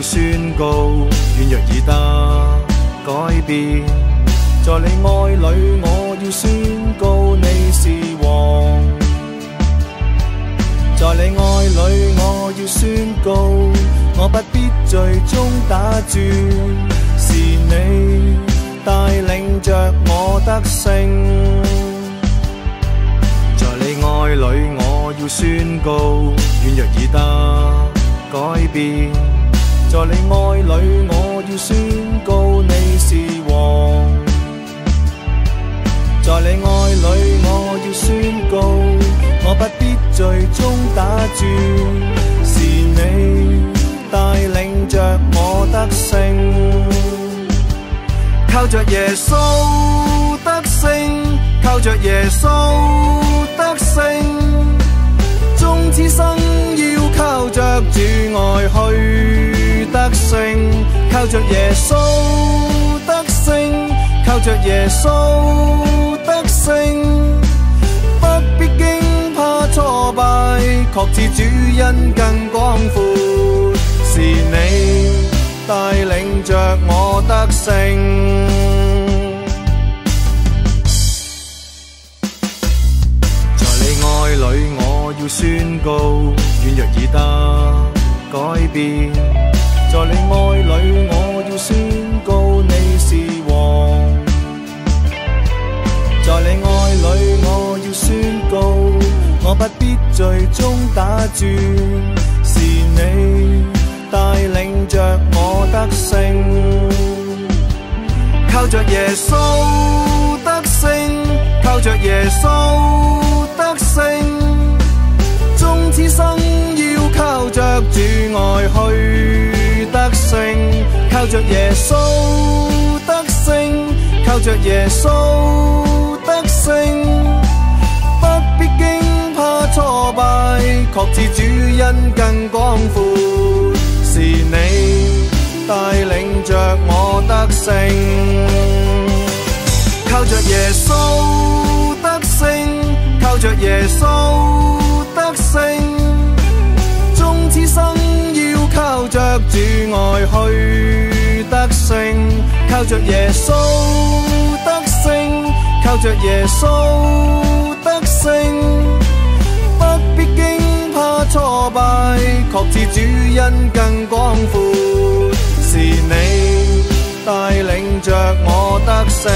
要宣告，軟弱已得改變。在你愛裏，我要宣告你是王。在你愛裏，我要宣告，我不必最終打轉，是你帶領着我得勝。在你愛裏，我要宣告，軟弱已得改變。在你愛裏，我要宣告你是王。在你愛裏，我要宣告，我不必最終打轉，是你帶領着我得勝。靠着耶穌得勝，靠着耶穌得勝，縱此生要靠着主愛去得勝。靠着耶穌得勝，靠着耶穌得勝，不必驚怕挫敗，確知主恩更廣闊，是你帶領着我得勝。在你愛裏，我要宣告，軟弱已得改變。在你愛裏，我要宣告你是王。在你愛裏，我要宣告，我不必最終打轉，是你帶領着我得勝。靠着耶穌得勝，靠着耶穌得勝，縱此生要靠着主愛去得勝。靠着耶穌得勝，靠着耶穌得勝，不必驚怕挫敗，確知主恩更廣闊，是你帶領着我得勝。靠着耶穌得勝，靠着耶穌得勝，縱此生要靠着主愛去得勝。靠着耶穌得勝，靠着耶穌得勝，不必驚怕挫敗，確知主恩更廣闊，是你帶領着我得勝。